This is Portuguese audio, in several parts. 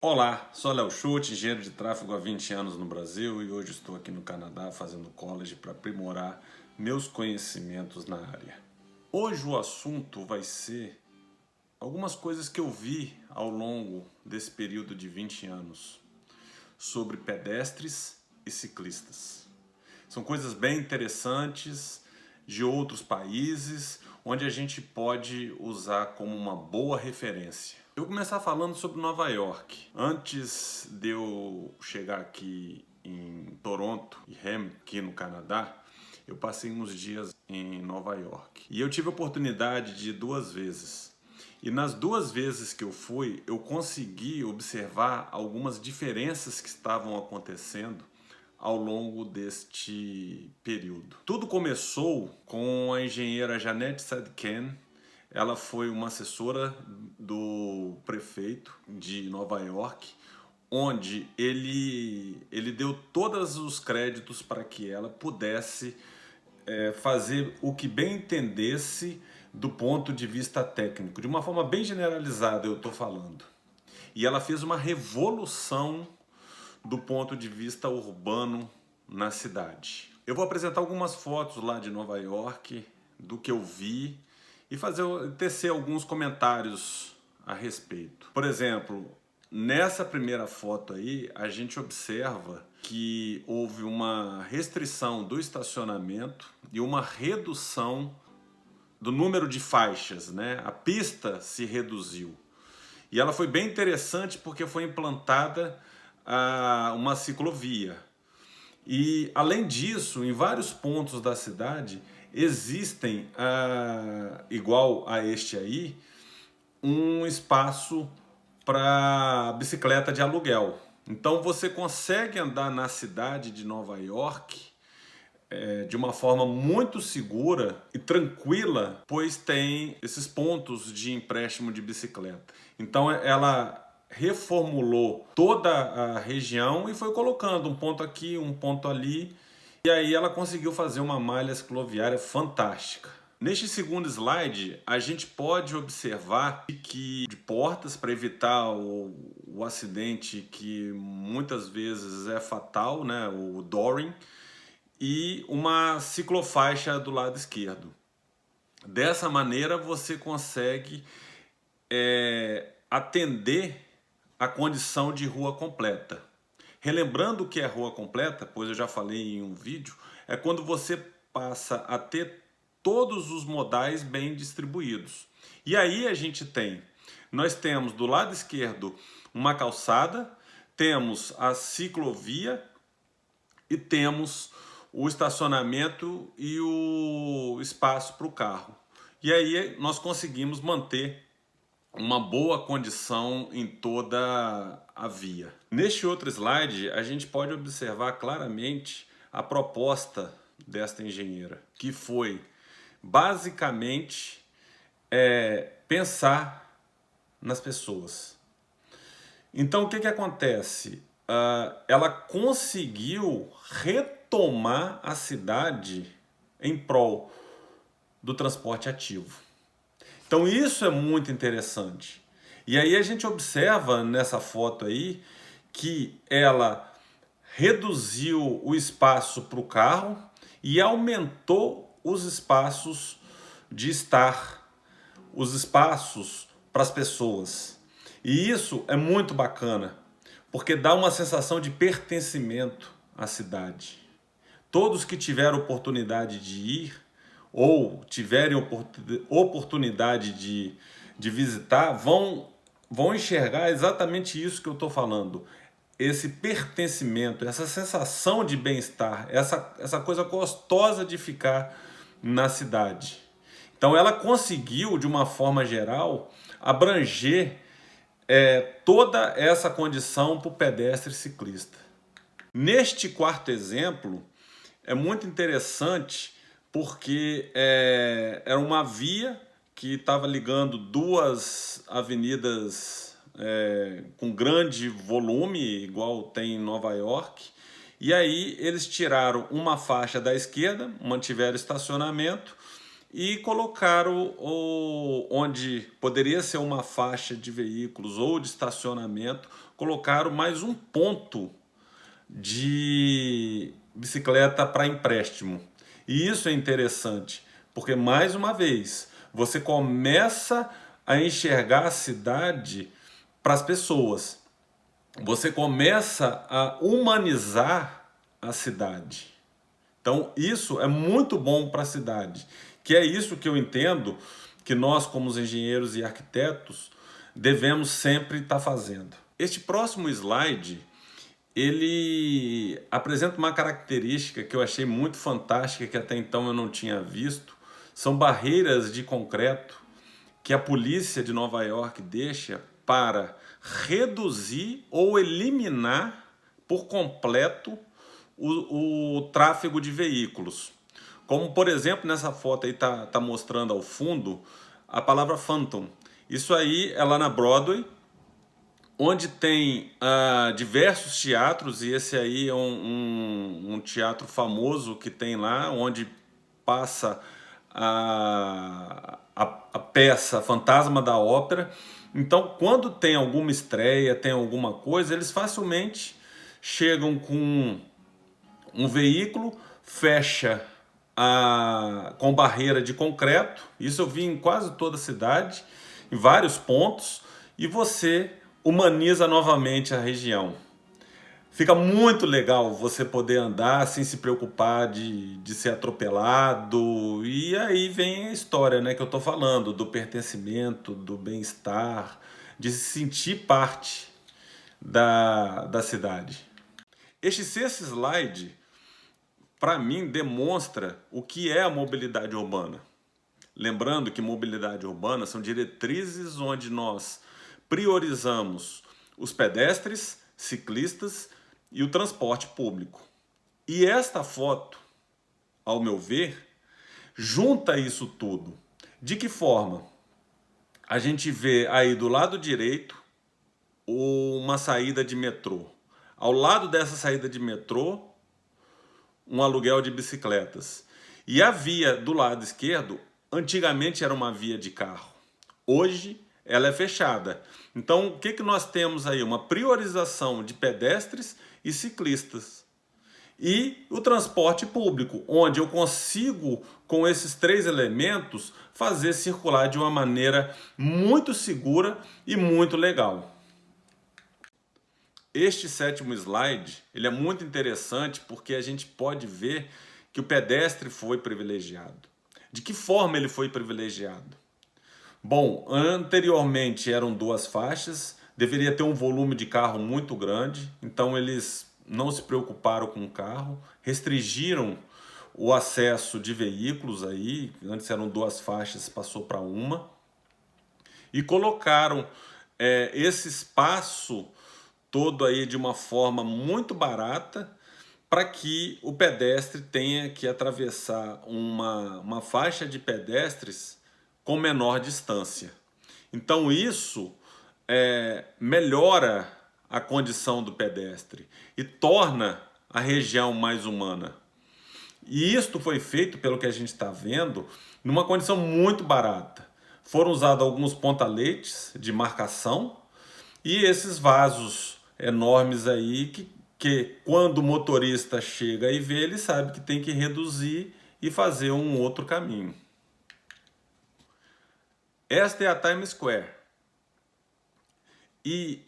Olá, sou Léo Schultz, engenheiro de tráfego há 20 anos no Brasil e hoje estou aqui no Canadá fazendo college para aprimorar meus conhecimentos na área. Hoje o assunto vai ser algumas coisas que eu vi ao longo desse período de 20 anos sobre pedestres e ciclistas. São coisas bem interessantes de outros países, onde a gente pode usar como uma boa referência. Eu vou começar falando sobre Nova York. Antes de eu chegar aqui em Toronto e Hamilton, aqui no Canadá, eu passei uns dias em Nova York. E eu tive a oportunidade de ir 2 vezes. E nas 2 vezes que eu fui, eu consegui observar algumas diferenças que estavam acontecendo ao longo deste período. Tudo começou com a engenheira Janette Sadken. Ela foi uma assessora do prefeito de Nova York, onde ele deu todos os créditos para que ela pudesse fazer o que bem entendesse do ponto de vista técnico. De uma forma bem generalizada eu estou falando. E ela fez uma revolução do ponto de vista urbano na cidade. Eu vou apresentar algumas fotos lá de Nova York, do que eu vi, e tecer alguns comentários a respeito. Por exemplo, nessa primeira foto aí, a gente observa que houve uma restrição do estacionamento e uma redução do número de faixas, né? A pista se reduziu. E ela foi bem interessante porque foi implantada uma ciclovia. E, além disso, em vários pontos da cidade existem, igual a este aí, um espaço para bicicleta de aluguel. Então você consegue andar na cidade de Nova York de uma forma muito segura e tranquila, pois tem esses pontos de empréstimo de bicicleta. Então ela reformulou toda a região e foi colocando um ponto aqui, um ponto ali, e aí ela conseguiu fazer uma malha cicloviária fantástica. Neste segundo slide, a gente pode observar que de portas para evitar o acidente que muitas vezes é fatal, né, o Doring, e uma ciclofaixa do lado esquerdo. Dessa maneira você consegue atender a condição de rua completa. Relembrando o que é rua completa, pois eu já falei em um vídeo, é quando você passa a ter todos os modais bem distribuídos. E aí nós temos do lado esquerdo uma calçada, temos a ciclovia e temos o estacionamento e o espaço para o carro. E aí nós conseguimos manter uma boa condição em toda a via. Neste outro slide, a gente pode observar claramente a proposta desta engenheira, que foi basicamente pensar nas pessoas. Então o que acontece? Ela conseguiu retomar a cidade em prol do transporte ativo. Então isso é muito interessante. E aí a gente observa nessa foto aí que ela reduziu o espaço para o carro e aumentou os espaços de estar, os espaços para as pessoas. E isso é muito bacana, porque dá uma sensação de pertencimento à cidade. Todos que tiveram oportunidade de ir ou tiverem oportunidade de visitar vão enxergar exatamente isso que eu estou falando. Esse pertencimento, essa sensação de bem-estar, essa coisa gostosa de ficar na cidade. Então ela conseguiu, de uma forma geral, abranger toda essa condição para o pedestre ciclista. Neste quarto exemplo, é muito interessante porque era uma via que estava ligando duas avenidas com grande volume, igual tem em Nova York, e aí eles tiraram uma faixa da esquerda, mantiveram estacionamento e colocaram onde poderia ser uma faixa de veículos ou de estacionamento, colocaram mais um ponto de bicicleta para empréstimo. E isso é interessante, porque mais uma vez você começa a enxergar a cidade para as pessoas. Você começa a humanizar a cidade. Então isso é muito bom para a cidade, que é isso que eu entendo que nós, como os engenheiros e arquitetos, devemos sempre estar fazendo. Este próximo slide, ele apresenta uma característica que eu achei muito fantástica, que até então eu não tinha visto. São barreiras de concreto que a polícia de Nova York deixa para reduzir ou eliminar por completo o tráfego de veículos. Como, por exemplo, nessa foto aí tá mostrando ao fundo a palavra Phantom. Isso aí é lá na Broadway, onde tem diversos teatros, e esse aí é um teatro famoso que tem lá, onde passa a peça Fantasma da Ópera. Então, quando tem alguma estreia, tem alguma coisa, eles facilmente chegam com um veículo, fecha com barreira de concreto. Isso eu vi em quase toda a cidade, em vários pontos, e você humaniza novamente a região. Fica muito legal você poder andar sem se preocupar de ser atropelado. E aí vem a história, né, que eu tô falando, do pertencimento, do bem-estar, de se sentir parte da cidade. Este sexto slide, para mim, demonstra o que é a mobilidade urbana. Lembrando que mobilidade urbana são diretrizes onde nós priorizamos os pedestres, ciclistas e o transporte público. E esta foto, ao meu ver, junta isso tudo. De que forma? A gente vê aí do lado direito uma saída de metrô. Ao lado dessa saída de metrô, um aluguel de bicicletas. E a via do lado esquerdo, antigamente era uma via de carro. Hoje ela é fechada. Então o que nós temos aí? Uma priorização de pedestres e ciclistas. E o transporte público, onde eu consigo, com esses três elementos, fazer circular de uma maneira muito segura e muito legal. Este sétimo slide, ele é muito interessante porque a gente pode ver que o pedestre foi privilegiado. De que forma ele foi privilegiado? Bom, anteriormente eram duas faixas, deveria ter um volume de carro muito grande, então eles não se preocuparam com o carro, restringiram o acesso de veículos aí, antes eram duas faixas, passou para uma, e colocaram esse espaço todo aí de uma forma muito barata para que o pedestre tenha que atravessar uma faixa de pedestres com menor distância. Então isso melhora a condição do pedestre e torna a região mais humana. E isto foi feito, pelo que a gente está vendo, numa condição muito barata. Foram usados alguns ponta-letes de marcação e esses vasos enormes aí que quando o motorista chega e vê, ele sabe que tem que reduzir e fazer um outro caminho. Esta é a Times Square. E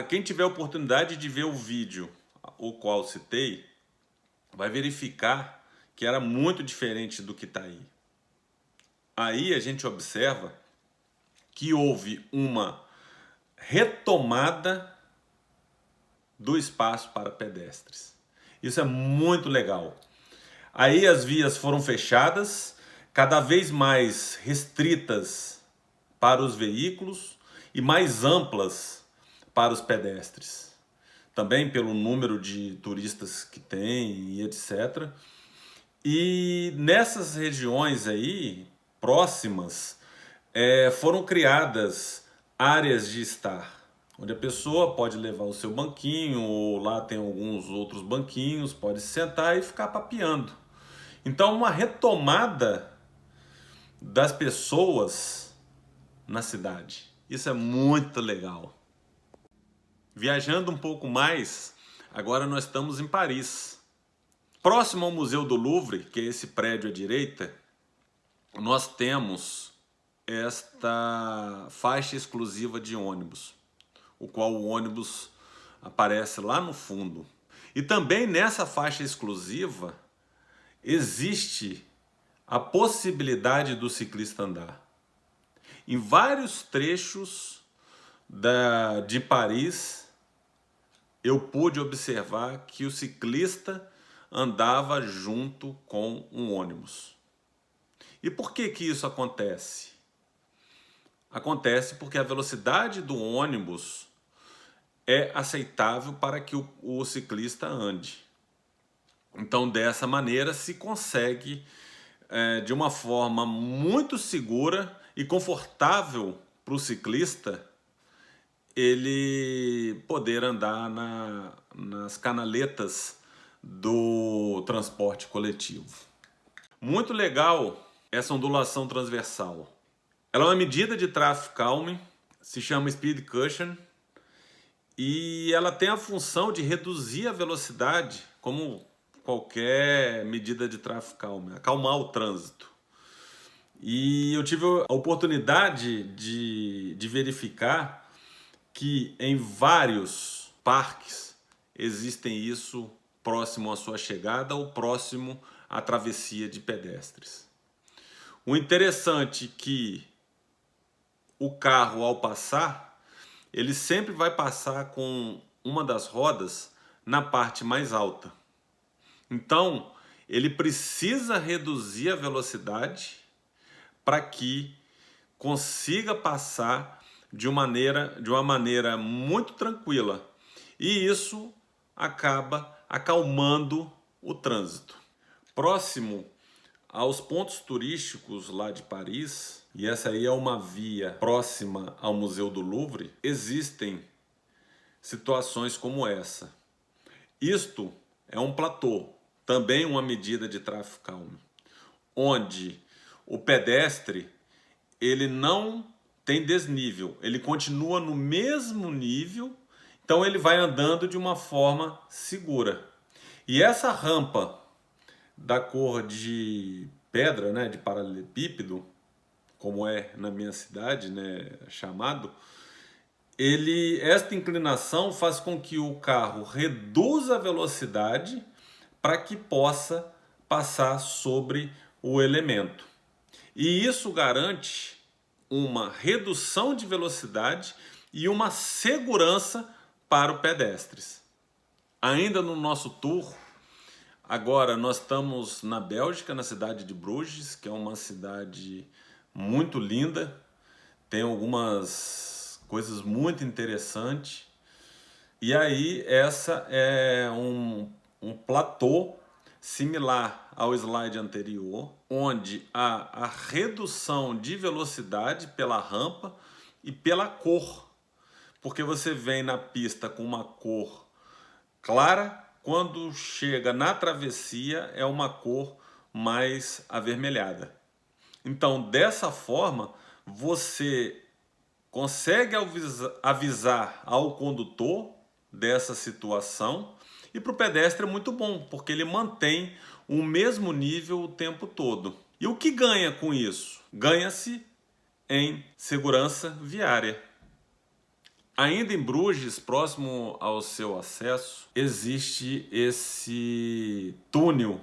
quem tiver a oportunidade de ver o vídeo, o qual citei, vai verificar que era muito diferente do que está aí. Aí a gente observa que houve uma retomada do espaço para pedestres. Isso é muito legal. Aí as vias foram fechadas, cada vez mais restritas para os veículos e mais amplas para os pedestres. Também pelo número de turistas que tem e etc. E nessas regiões aí, próximas, foram criadas áreas de estar, onde a pessoa pode levar o seu banquinho, ou lá tem alguns outros banquinhos, pode sentar e ficar papeando. Então, uma retomada das pessoas na cidade. Isso é muito legal. Viajando um pouco mais, agora nós estamos em Paris. Próximo ao Museu do Louvre, que é esse prédio à direita, nós temos esta faixa exclusiva de ônibus, o qual o ônibus aparece lá no fundo. E também nessa faixa exclusiva existe a possibilidade do ciclista andar. Em vários trechos de Paris, eu pude observar que o ciclista andava junto com um ônibus. E por que que isso acontece? Acontece porque a velocidade do ônibus é aceitável para que o ciclista ande. Então, dessa maneira, se consegue, de uma forma muito segura e confortável para o ciclista, ele poder andar nas canaletas do transporte coletivo. Muito legal essa ondulação transversal. Ela é uma medida de traffic calming, se chama Speed Cushion, e ela tem a função de reduzir a velocidade, como qualquer medida de traffic calming, acalmar o trânsito. E eu tive a oportunidade de verificar que em vários parques existem isso próximo à sua chegada ou próximo à travessia de pedestres. O interessante é que o carro, ao passar, ele sempre vai passar com uma das rodas na parte mais alta. Então, ele precisa reduzir a velocidade para que consiga passar de uma maneira muito tranquila. E isso acaba acalmando o trânsito. Próximo aos pontos turísticos lá de Paris, e essa aí é uma via próxima ao Museu do Louvre, existem situações como essa. Isto é um platô, também uma medida de traffic calming, onde o pedestre ele não tem desnível, ele continua no mesmo nível, então ele vai andando de uma forma segura. E essa rampa da cor de pedra, né, de paralelepípedo, como é na minha cidade, né, chamado, esta inclinação faz com que o carro reduza a velocidade para que possa passar sobre o elemento. E isso garante uma redução de velocidade e uma segurança para os pedestres. Ainda no nosso tour, agora nós estamos na Bélgica, na cidade de Bruges, que é uma cidade muito linda, tem algumas coisas muito interessantes. E aí essa é um platô similar ao slide anterior, onde há a redução de velocidade pela rampa e pela cor, porque você vem na pista com uma cor clara, quando chega na travessia é uma cor mais avermelhada. Então, dessa forma, você consegue avisar ao condutor dessa situação, e para o pedestre é muito bom, porque ele mantém o mesmo nível o tempo todo. E o que ganha com isso? Ganha-se em segurança viária. Ainda em Bruges, próximo ao seu acesso, existe esse túnel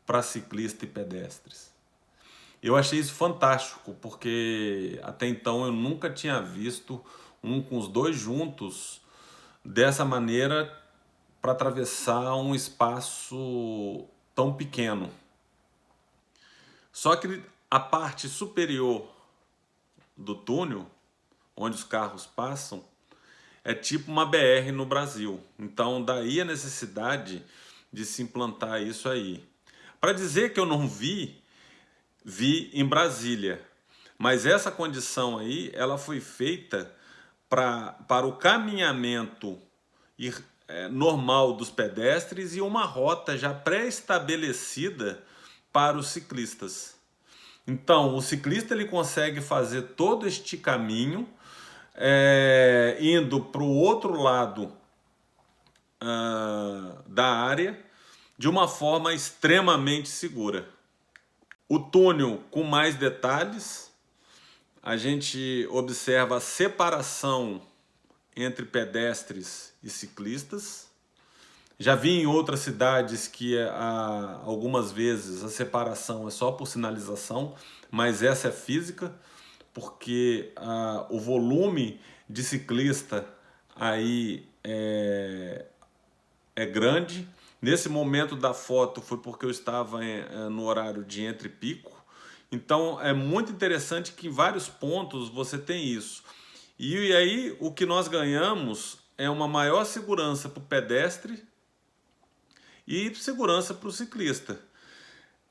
para ciclistas e pedestres. Eu achei isso fantástico, porque até então eu nunca tinha visto um com os dois juntos dessa maneira para atravessar um espaço tão pequeno. Só que a parte superior do túnel, onde os carros passam, é tipo uma BR no Brasil. Então daí a necessidade de se implantar isso aí. Para dizer que eu não vi em Brasília. Mas essa condição aí, ela foi feita para o caminhamento normal dos pedestres e uma rota já pré-estabelecida para os ciclistas. Então, o ciclista ele consegue fazer todo este caminho indo para o outro lado da área de uma forma extremamente segura. O túnel com mais detalhes, a gente observa a separação entre pedestres e ciclistas. Já vi em outras cidades que algumas vezes a separação é só por sinalização, mas essa é física, porque o volume de ciclista aí é grande. Nesse momento da foto foi porque eu estava no horário de entre pico. Então é muito interessante que em vários pontos você tem isso. E aí o que nós ganhamos é uma maior segurança para o pedestre e segurança para o ciclista.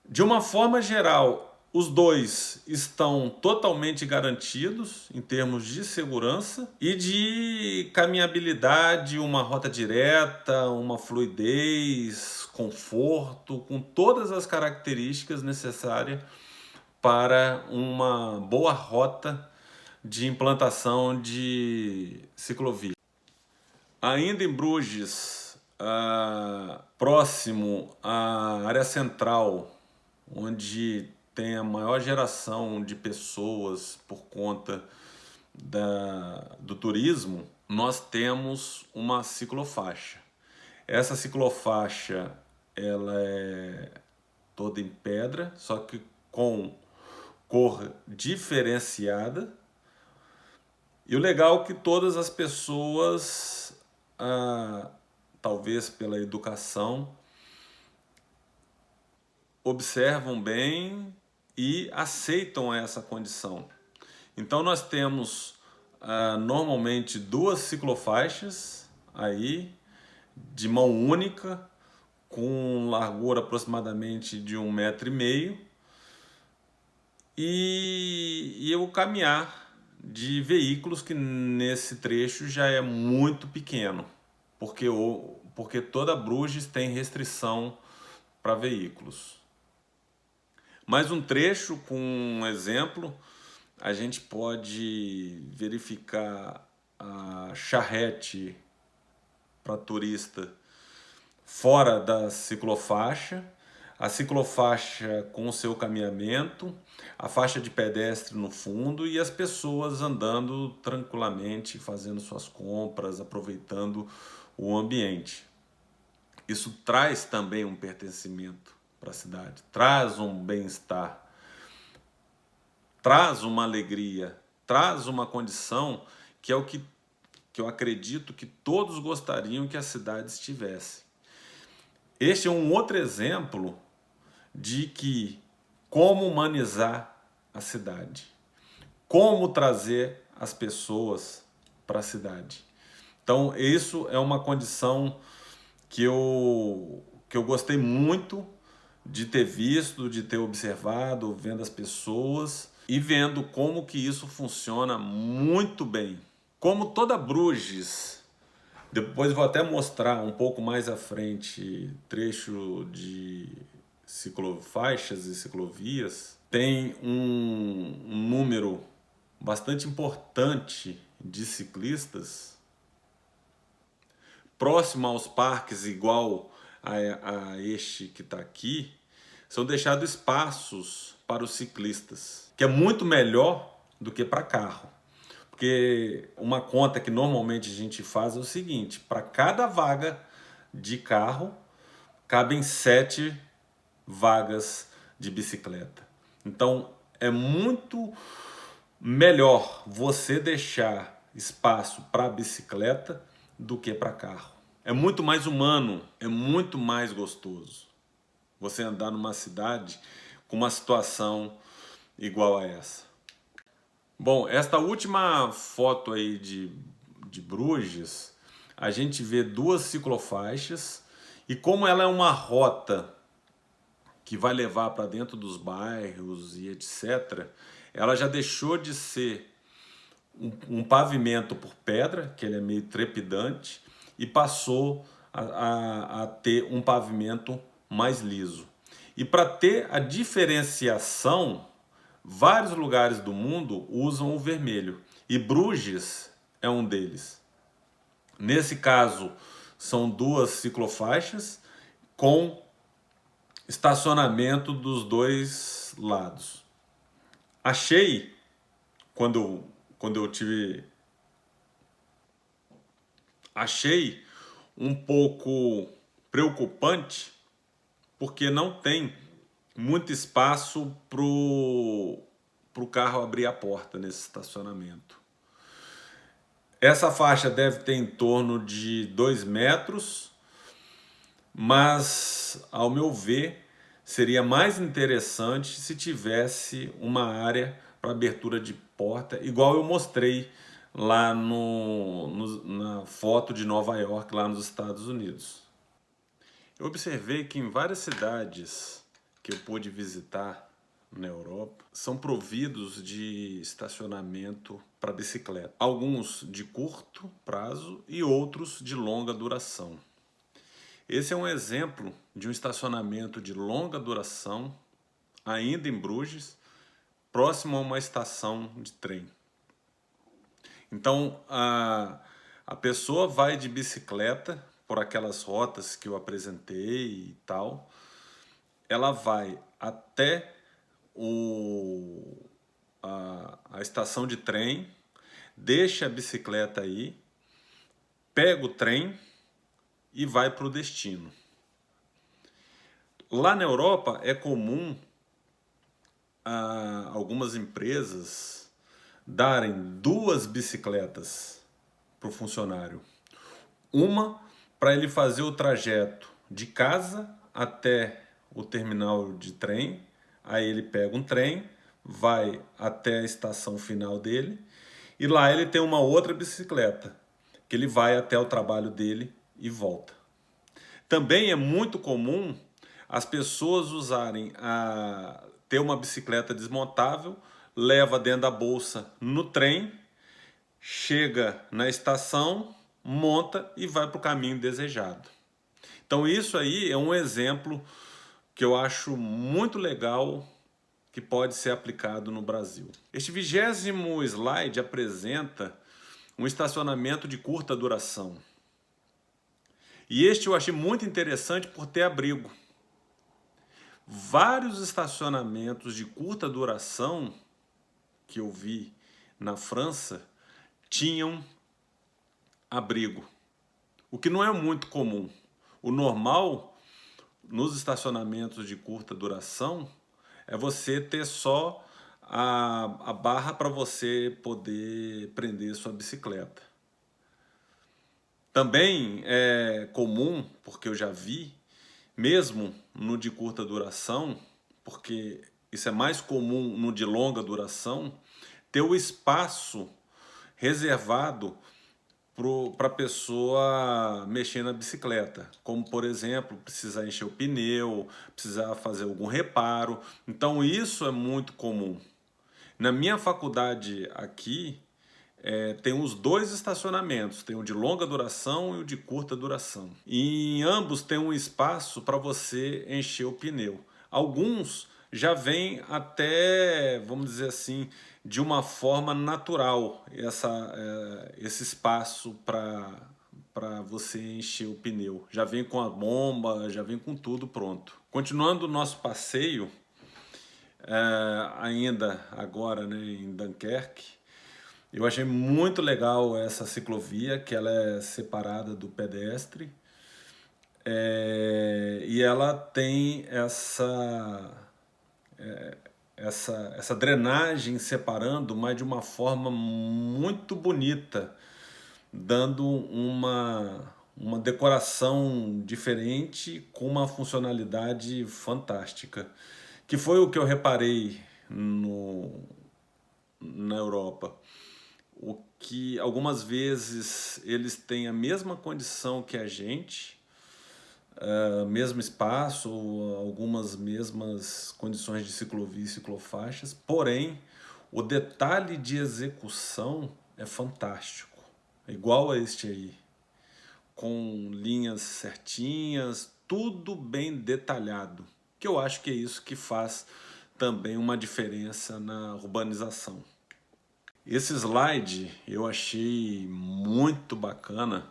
De uma forma geral, os dois estão totalmente garantidos em termos de segurança e de caminhabilidade, uma rota direta, uma fluidez, conforto, com todas as características necessárias para uma boa rota de implantação de ciclovia. Ainda em Bruges, próximo à área central, onde tem a maior geração de pessoas por conta do turismo, nós temos uma ciclofaixa. Essa ciclofaixa ela é toda em pedra, só que com cor diferenciada. E o legal é que todas as pessoas, talvez pela educação, observam bem e aceitam essa condição. Então nós temos normalmente duas ciclofaixas aí de mão única, com largura aproximadamente de 1,5 m e o caminhar de veículos que nesse trecho já é muito pequeno, porque toda Bruges tem restrição para veículos. Mais um trecho com um exemplo, a gente pode verificar a charrete para turista fora da ciclofaixa, a ciclofaixa com o seu caminhamento, a faixa de pedestre no fundo e as pessoas andando tranquilamente, fazendo suas compras, aproveitando o ambiente. Isso traz também um pertencimento para a cidade, traz um bem-estar, traz uma alegria, traz uma condição que é o que eu acredito que todos gostariam que a cidade estivesse. Este é um outro exemplo de que como humanizar a cidade, como trazer as pessoas para a cidade. Então isso é uma condição que eu gostei muito de ter visto, de ter observado, vendo as pessoas e vendo como que isso funciona muito bem. Como toda Bruges, depois vou até mostrar um pouco mais à frente trecho de ciclofaixas e ciclovias, tem um número bastante importante de ciclistas próximo aos parques, igual a este que está aqui, são deixados espaços para os ciclistas, que é muito melhor do que para carro. Porque uma conta que normalmente a gente faz é o seguinte: para cada vaga de carro, cabem 7 vagas de bicicleta. Então é muito melhor você deixar espaço para bicicleta do que para carro. É muito mais humano, é muito mais gostoso você andar numa cidade com uma situação igual a essa. Bom, esta última foto aí de Bruges, a gente vê 2 ciclofaixas e como ela é uma rota que vai levar para dentro dos bairros e etc., ela já deixou de ser um pavimento por pedra, que ele é meio trepidante, e passou a ter um pavimento mais liso. E para ter a diferenciação, vários lugares do mundo usam o vermelho. E Bruges é um deles. Nesse caso, são duas ciclofaixas com estacionamento dos dois lados. Achei, quando eu tive... Achei um pouco preocupante, porque não tem muito espaço para o carro abrir a porta nesse estacionamento. Essa faixa deve ter em torno de 2 metros, mas, ao meu ver, seria mais interessante se tivesse uma área para abertura de porta, igual eu mostrei lá na foto de Nova York, lá nos Estados Unidos. Eu observei que em várias cidades que eu pude visitar na Europa, são providos de estacionamento para bicicleta. Alguns de curto prazo e outros de longa duração. Esse é um exemplo de um estacionamento de longa duração, ainda em Bruges, próximo a uma estação de trem. Então, a pessoa vai de bicicleta por aquelas rotas que eu apresentei e tal, ela vai até a estação de trem, deixa a bicicleta aí, pega o trem e vai para o destino. Lá na Europa é comum algumas empresas darem 2 bicicletas para o funcionário. Uma para ele fazer o trajeto de casa até o terminal de trem, aí ele pega um trem, vai até a estação final dele e lá ele tem uma outra bicicleta, que ele vai até o trabalho dele e volta. Também é muito comum as pessoas usarem ter uma bicicleta desmontável, leva dentro da bolsa no trem, chega na estação, monta e vai para o caminho desejado. Então isso aí é um exemplo que eu acho muito legal que pode ser aplicado no Brasil. Este 20º slide apresenta um estacionamento de curta duração. E este eu achei muito interessante por ter abrigo. Vários estacionamentos de curta duração que eu vi na França tinham abrigo, o que não é muito comum. O normal nos estacionamentos de curta duração é você ter só a barra para você poder prender sua bicicleta. Também é comum, porque eu já vi, mesmo no de curta duração, porque isso é mais comum no de longa duração, ter o espaço reservado para a pessoa mexer na bicicleta, como por exemplo, precisar encher o pneu, precisar fazer algum reparo. Então isso é muito comum. Na minha faculdade aqui, tem os 2 estacionamentos, tem o de longa duração e o de curta duração. E em ambos tem um espaço para você encher o pneu. Alguns já vêm até, vamos dizer assim, de uma forma natural, esse espaço para você encher o pneu. Já vem com a bomba, já vem com tudo pronto. Continuando o nosso passeio, ainda agora, né, em Dunkerque, eu achei muito legal essa ciclovia, que ela é separada do pedestre, e ela tem essa drenagem separando, mas de uma forma muito bonita, dando uma decoração diferente com uma funcionalidade fantástica, que foi o que eu reparei na Europa. O que algumas vezes eles têm a mesma condição que a gente, mesmo espaço, algumas mesmas condições de ciclovia e ciclofaixas, porém o detalhe de execução é fantástico, é igual a este aí, com linhas certinhas, tudo bem detalhado, que eu acho que é isso que faz também uma diferença na urbanização. Esse slide eu achei muito bacana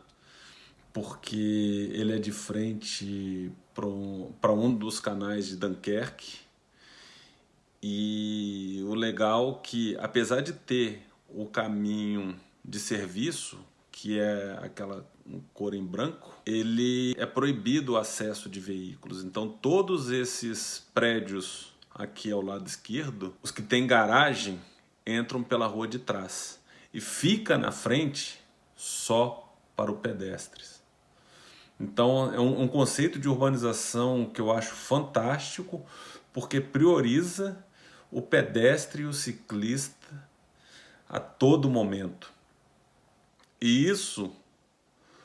porque ele é de frente para um dos canais de Dunkerque. E o legal que, apesar de ter o caminho de serviço, que é aquela cor em branco, ele é proibido o acesso de veículos. Então todos esses prédios aqui ao lado esquerdo, os que têm garagem, entram pela rua de trás. E fica na frente só para o pedestres. Então é um conceito de urbanização que eu acho fantástico, porque prioriza o pedestre e o ciclista a todo momento. E isso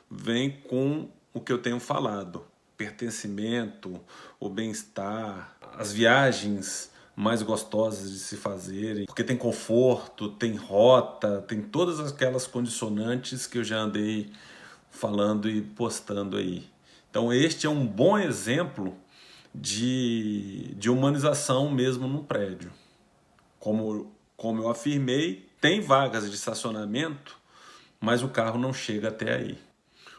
vem com o que eu tenho falado: pertencimento, o bem-estar, as viagens mais gostosas de se fazerem, porque tem conforto, tem rota, tem todas aquelas condicionantes que eu já andei falando e postando aí. Então este é um bom exemplo de humanização mesmo no prédio. Como eu afirmei, tem vagas de estacionamento, mas o carro não chega até aí.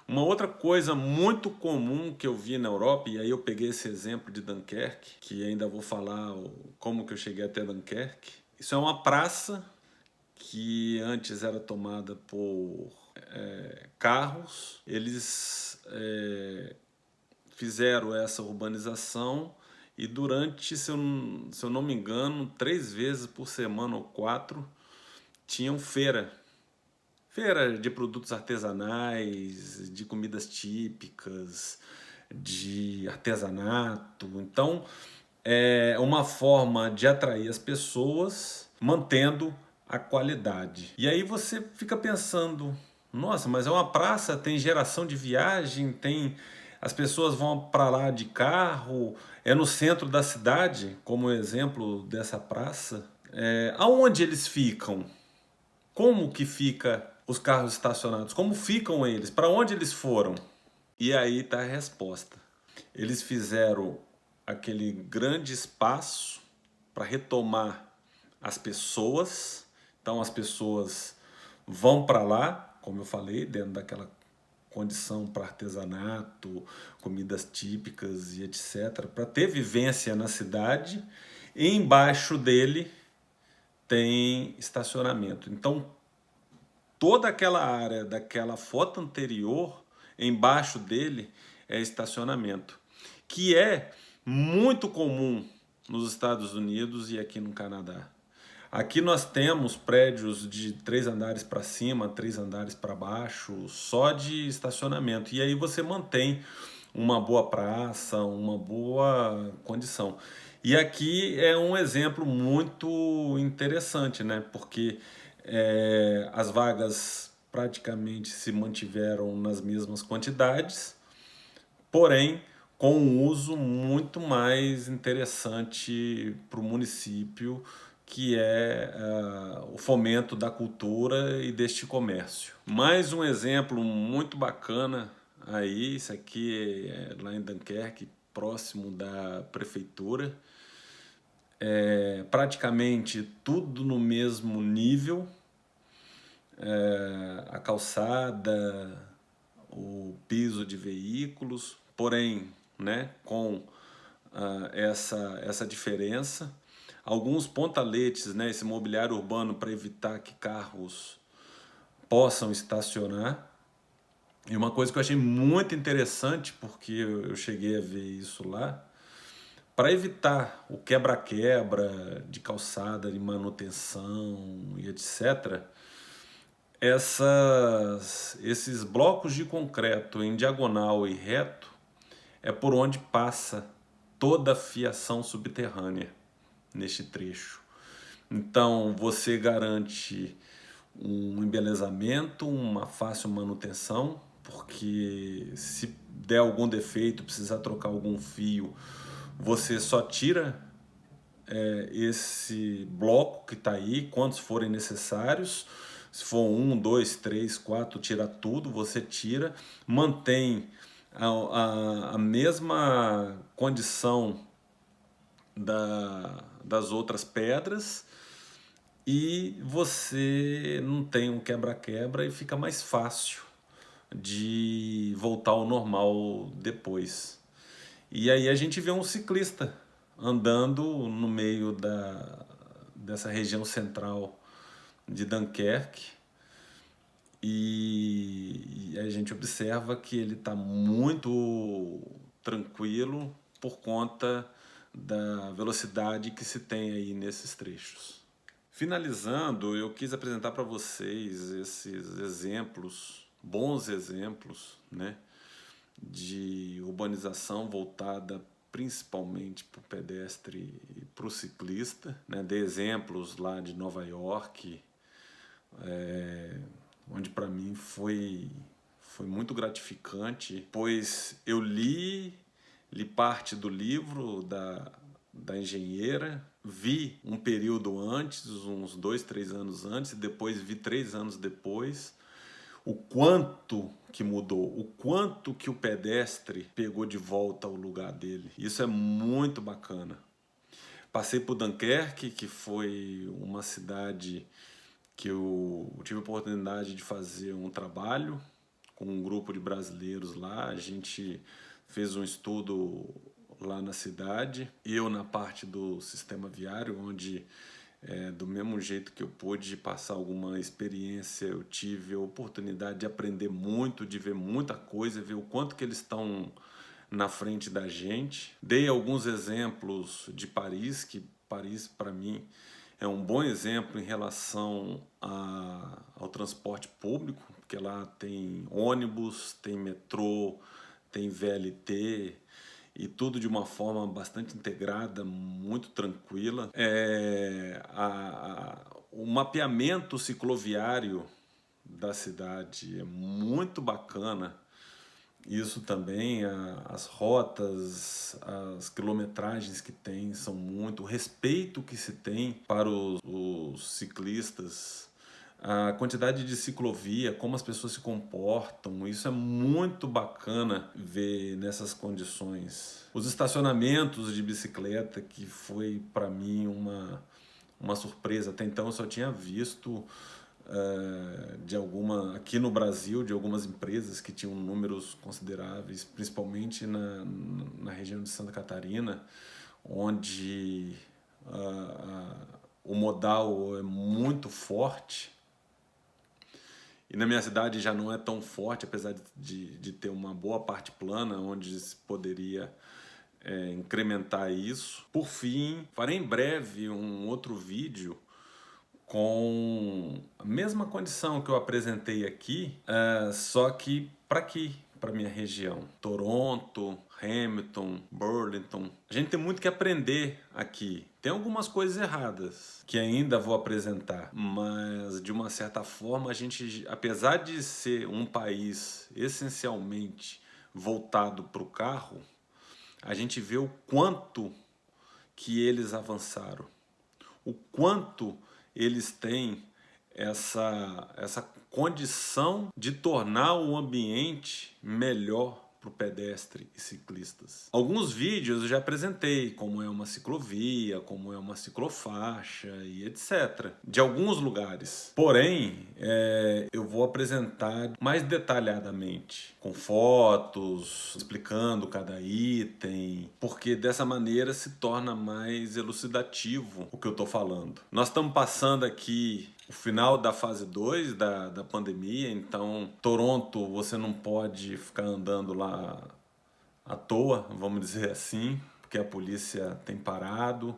Uma outra coisa muito comum que eu vi na Europa, e aí eu peguei esse exemplo de Dunkerque, que ainda vou falar como que eu cheguei até Dunkerque. Isso é uma praça que antes era tomada por carros. Eles fizeram essa urbanização e durante, se eu não me engano, 3 vezes por semana ou 4, tinham feira. Feira de produtos artesanais, de comidas típicas, de artesanato. Então, é uma forma de atrair as pessoas, mantendo a qualidade. E aí você fica pensando, nossa, mas é uma praça, tem geração de viagem, tem as pessoas vão para lá de carro, é no centro da cidade, como exemplo dessa praça. Aonde eles ficam? Como que fica os carros estacionados? Como ficam eles? Para onde eles foram? E aí está a resposta. Eles fizeram aquele grande espaço para retomar as pessoas. Então as pessoas vão para lá, como eu falei, dentro daquela condição para artesanato, comidas típicas e etc, para ter vivência na cidade. E embaixo dele tem estacionamento. Então toda aquela área daquela foto anterior, embaixo dele, é estacionamento, que é muito comum nos Estados Unidos e aqui no Canadá. Aqui nós temos prédios de 3 andares para cima, 3 andares para baixo, só de estacionamento. E aí você mantém uma boa praça, uma boa condição. E aqui é um exemplo muito interessante, né? Porque as vagas praticamente se mantiveram nas mesmas quantidades, porém com um uso muito mais interessante para o município, que é o fomento da cultura e deste comércio. Mais um exemplo muito bacana aí, isso aqui é lá em Dunkerque, próximo da prefeitura. Praticamente tudo no mesmo nível, a calçada, o piso de veículos, porém, né, com essa diferença. Alguns pontaletes, né, esse mobiliário urbano para evitar que carros possam estacionar. E uma coisa que eu achei muito interessante, porque eu cheguei a ver isso lá, para evitar o quebra-quebra de calçada, de manutenção e etc., esses blocos de concreto em diagonal e reto é por onde passa toda a fiação subterrânea neste trecho. Então você garante um embelezamento, uma fácil manutenção, porque se der algum defeito, precisar trocar algum fio, você só tira esse bloco que está aí, quantos forem necessários. Se for 1, 2, 3, 4, tira tudo, você tira, mantém a mesma condição das outras pedras e você não tem um quebra-quebra e fica mais fácil de voltar ao normal depois. E aí a gente vê um ciclista andando no meio dessa região central de Dunkerque e a gente observa que ele está muito tranquilo por conta da velocidade que se tem aí nesses trechos. Finalizando, eu quis apresentar para vocês esses exemplos, bons exemplos, né, de urbanização voltada principalmente para o pedestre e para o ciclista, né? Dei exemplos lá de Nova York, onde para mim foi muito gratificante, pois eu li parte do livro da engenheira, vi um período antes, uns 2, 3 anos antes, e depois vi 3 anos depois, o quanto que mudou, o quanto que o pedestre pegou de volta o lugar dele. Isso é muito bacana. Passei por Dunkerque, que foi uma cidade que eu tive a oportunidade de fazer um trabalho com um grupo de brasileiros lá. A gente fez um estudo lá na cidade, eu na parte do sistema viário, onde do mesmo jeito que eu pude passar alguma experiência, eu tive a oportunidade de aprender muito, de ver muita coisa, ver o quanto que eles estão na frente da gente. Dei alguns exemplos de Paris, que Paris para mim é um bom exemplo em relação ao transporte público, porque lá tem ônibus, tem metrô, tem VLT, e tudo de uma forma bastante integrada, muito tranquila. O mapeamento cicloviário da cidade é muito bacana. Isso também, as rotas, as quilometragens que tem são muito, o respeito que se tem para os ciclistas, a quantidade de ciclovia, como as pessoas se comportam, isso é muito bacana ver nessas condições. Os estacionamentos de bicicleta, que foi para mim uma surpresa, até então eu só tinha visto aqui no Brasil, de algumas empresas que tinham números consideráveis, principalmente na região de Santa Catarina, onde o modal é muito forte. E na minha cidade já não é tão forte, apesar de ter uma boa parte plana, onde se poderia incrementar isso. Por fim, farei em breve um outro vídeo com a mesma condição que eu apresentei aqui, só que para minha região. Toronto, Hamilton, Burlington. A gente tem muito que aprender aqui. Tem algumas coisas erradas que ainda vou apresentar, mas de uma certa forma a gente, apesar de ser um país essencialmente voltado para o carro, a gente vê o quanto que eles avançaram, o quanto eles têm essa condição de tornar o ambiente melhor para o pedestre e ciclistas. Alguns vídeos eu já apresentei, como é uma ciclovia, como é uma ciclofaixa e etc. De alguns lugares. Porém, eu vou apresentar mais detalhadamente, com fotos, explicando cada item, porque dessa maneira se torna mais elucidativo o que eu estou falando. Nós estamos passando aqui o final da fase 2 da pandemia, então Toronto você não pode ficar andando lá à toa, vamos dizer assim, porque a polícia tem parado.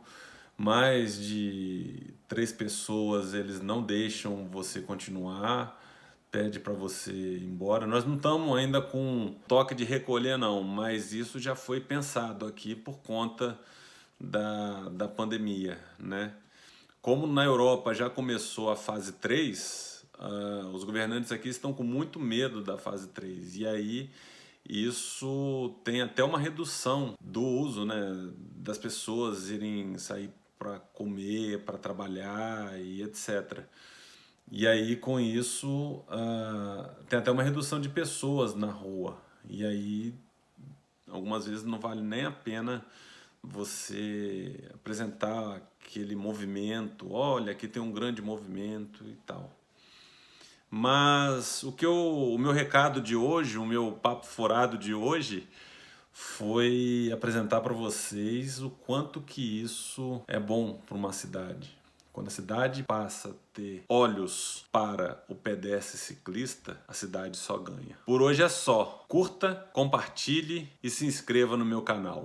Mais de 3 pessoas eles não deixam você continuar, pede para você ir embora. Nós não estamos ainda com toque de recolher não, mas isso já foi pensado aqui por conta da pandemia, né? Como na Europa já começou a fase 3, os governantes aqui estão com muito medo da fase 3. E aí isso tem até uma redução do uso, né, das pessoas irem sair para comer, para trabalhar e etc. E aí com isso tem até uma redução de pessoas na rua. E aí algumas vezes não vale nem a pena você apresentar aquele movimento, olha, aqui tem um grande movimento e tal. Mas o meu recado de hoje, o meu papo furado de hoje, foi apresentar para vocês o quanto que isso é bom para uma cidade. Quando a cidade passa a ter olhos para o pedestre ciclista, a cidade só ganha. Por hoje é só. Curta, compartilhe e se inscreva no meu canal.